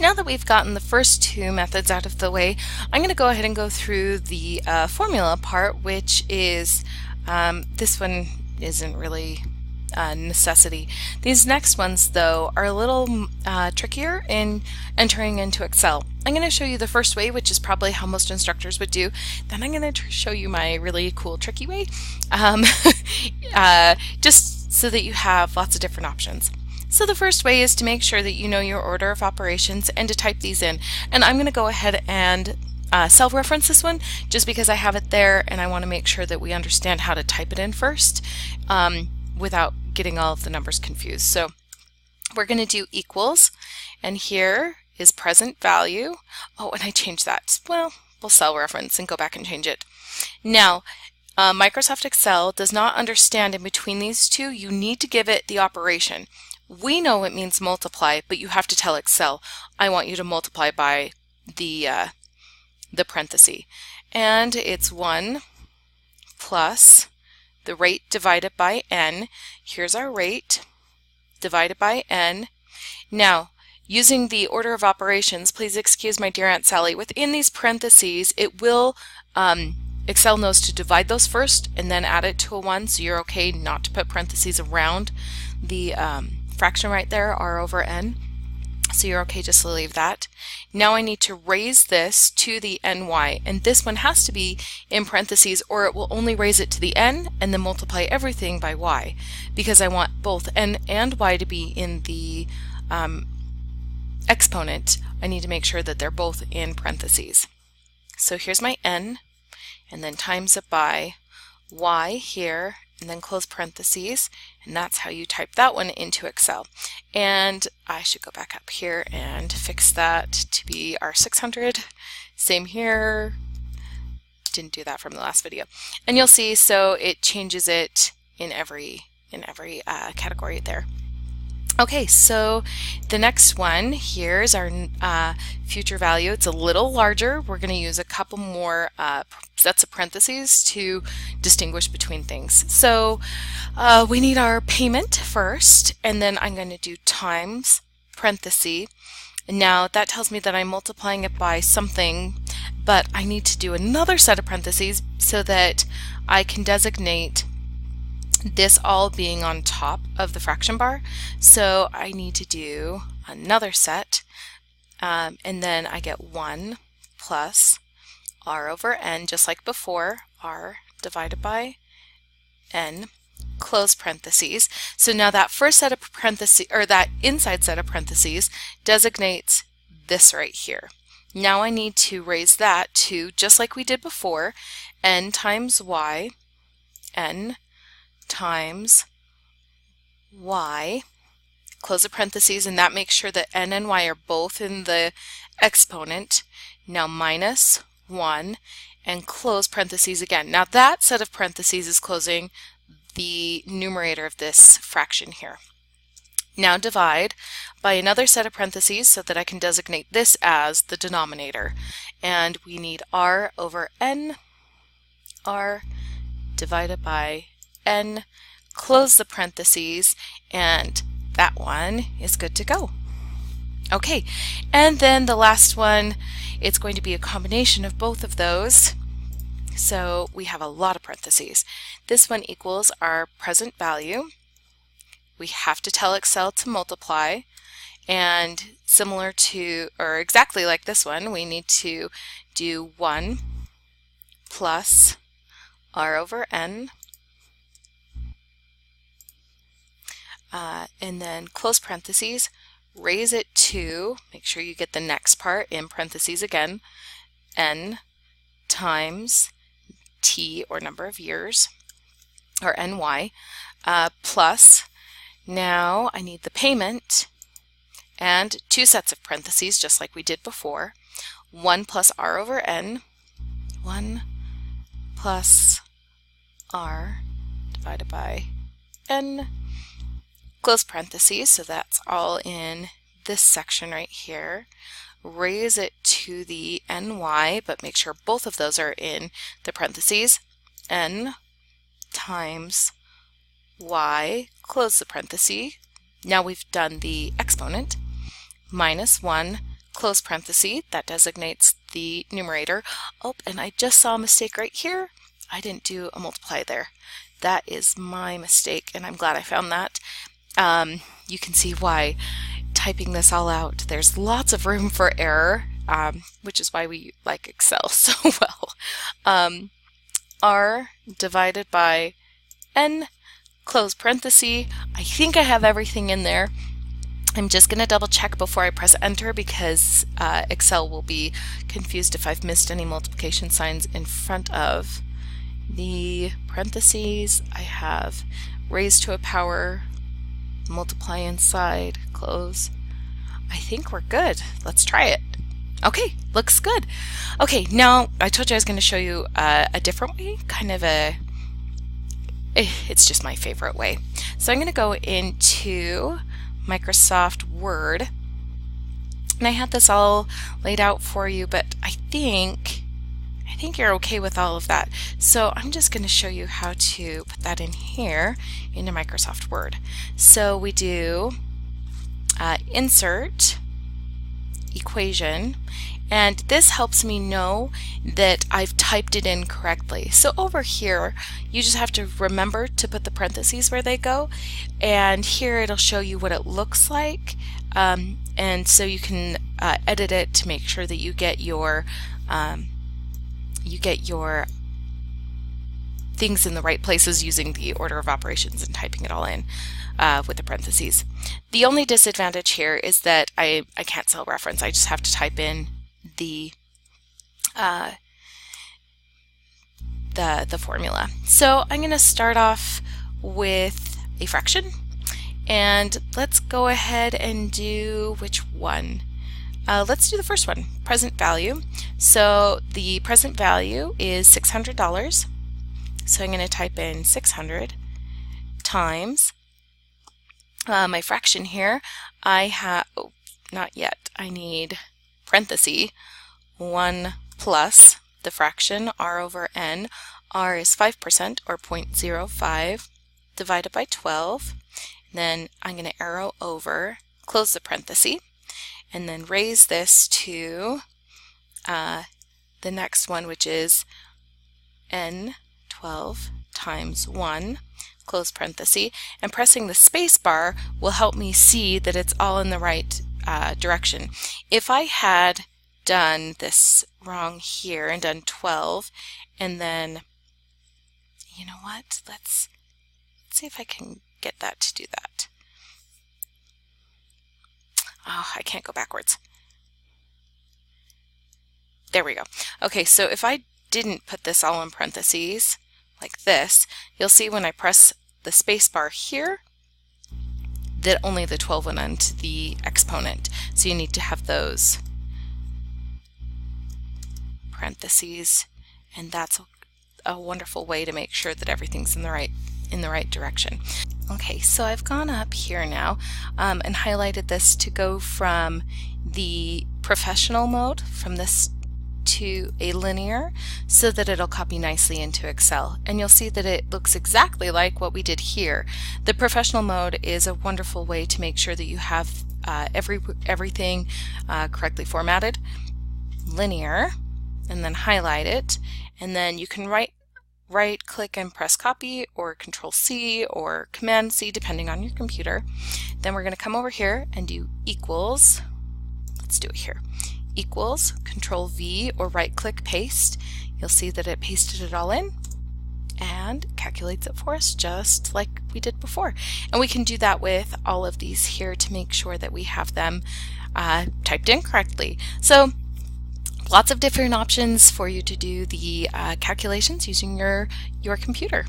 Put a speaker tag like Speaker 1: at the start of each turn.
Speaker 1: Now that we've gotten the first two methods out of the way, I'm going to go ahead and go through the formula part, which is, this one isn't really a necessity. These next ones, though, are a little trickier in entering into Excel. I'm going to show you the first way, which is probably how most instructors would do. Then I'm going to show you my really cool tricky way, just so that you have lots of different options. So the first way is to make sure that you know your order of operations and to type these in. And I'm going to go ahead and cell reference this one just because I have it there and I want to make sure that we understand how to type it in first without getting all of the numbers confused. So we're going to do equals, and here is present value. Oh, and I changed that. Well, we'll cell reference and go back and change it. Now, Microsoft Excel does not understand in between these two. You need to give it the operation. We know it means multiply, but you have to tell Excel, I want you to multiply by the parenthesis. And it's 1 plus the rate divided by n. Here's our rate divided by n. Now, using the order of operations, please excuse my dear Aunt Sally, within these parentheses, it will, Excel knows to divide those first and then add it to a 1, so you're okay not to put parentheses around the fraction right there, r over n. So you're okay just to leave that. Now I need to raise this to the ny, and this one has to be in parentheses or it will only raise it to the n and then multiply everything by y. Because I want both n and y to be in the exponent, I need to make sure that they're both in parentheses. So here's my n, and then times it by y here, and then close parentheses, and that's how you type that one into Excel. And I should go back up here and fix that to be our 600. Same here. Didn't do that from the last video. And you'll see, so it changes it in every category there. Okay, so the next one here is our future value. It's a little larger. We're going to use a couple more sets of parentheses to distinguish between things. So we need our payment first, and then I'm going to do times parenthesis. Now that tells me that I'm multiplying it by something, but I need to do another set of parentheses so that I can designate this all being on top of the fraction bar. So I need to do another set, and then I get 1 plus r over n, just like before, r divided by n, close parentheses. So now that first set of parentheses, or that inside set of parentheses, designates this right here. Now I need to raise that to, just like we did before, n times y, n times y, close the parentheses, and that makes sure that n and y are both in the exponent. Now minus 1 and close parentheses again. Now that set of parentheses is closing the numerator of this fraction here. Now divide by another set of parentheses so that I can designate this as the denominator. And we need r over n, r divided by n, close the parentheses, and that one is good to go. Okay, and then the last one, it's going to be a combination of both of those. So we have a lot of parentheses. This one equals our present value. We have to tell Excel to multiply, and similar to, or exactly like this one, we need to do 1 plus r over n, and then close parentheses, raise it to, make sure you get the next part in parentheses again, n times t, or number of years, or ny, plus, now I need the payment, and two sets of parentheses just like we did before, 1 plus r over n, 1 plus r divided by n, close parentheses, so that's all in this section right here. Raise it to the ny, but make sure both of those are in the parentheses. N times y, close the parenthesis. Now we've done the exponent. Minus 1, close parenthesis, that designates the numerator. Oh, and I just saw a mistake right here. I didn't do a multiply there. That is my mistake, and I'm glad I found that. You can see why typing this all out, there's lots of room for error, which is why we like Excel so well. R divided by N, close parenthesis. I think I have everything in there. I'm just going to double check before I press enter because Excel will be confused if I've missed any multiplication signs in front of the parentheses. I have raised to a power, multiply inside, close. I think we're good. Let's try it. Okay, looks good. Okay, now I told you I was going to show you a different way, kind of it's just my favorite way. So I'm going to go into Microsoft Word, and I had this all laid out for you, but I think you're okay with all of that. So I'm just going to show you how to put that in here into Microsoft Word. So we do insert equation, and this helps me know that I've typed it in correctly. So over here you just have to remember to put the parentheses where they go, and here it'll show you what it looks like, and so you can edit it to make sure that you get your things in the right places using the order of operations and typing it all in with the parentheses. The only disadvantage here is that I can't cell reference. I just have to type in the formula. So I'm going to start off with a fraction, and let's go ahead and do which one? Let's do the first one, present value. So the present value is $600. So I'm going to type in 600 times my fraction here. I have, oh, not yet. I need parenthesis 1 plus the fraction r over n. R is 5% or 0.05 divided by 12. Then I'm going to arrow over, close the parenthesis, and then raise this to the next one, which is n 12 times 1, close parenthesis, and pressing the space bar will help me see that it's all in the right direction. If I had done this wrong here and done 12, and then, you know what, let's see if I can get that to do that. Oh, I can't go backwards. There we go. Okay, so if I didn't put this all in parentheses like this, you'll see when I press the space bar here that only the 12 went onto the exponent. So you need to have those parentheses, and that's a wonderful way to make sure that everything's in the right direction. Okay, so I've gone up here now and highlighted this to go from the professional mode, from this to a linear, so that it'll copy nicely into Excel. And you'll see that it looks exactly like what we did here. The professional mode is a wonderful way to make sure that you have everything correctly formatted. Linear, and then highlight it, and then you can right click and press copy, or Control C or Command C depending on your computer. Then we're going to come over here and do equals. Let's do it here. Equals, Control V, or right click paste. You'll see that it pasted it all in and calculates it for us just like we did before. And we can do that with all of these here to make sure that we have them typed in correctly. So lots of different options for you to do the calculations using your computer.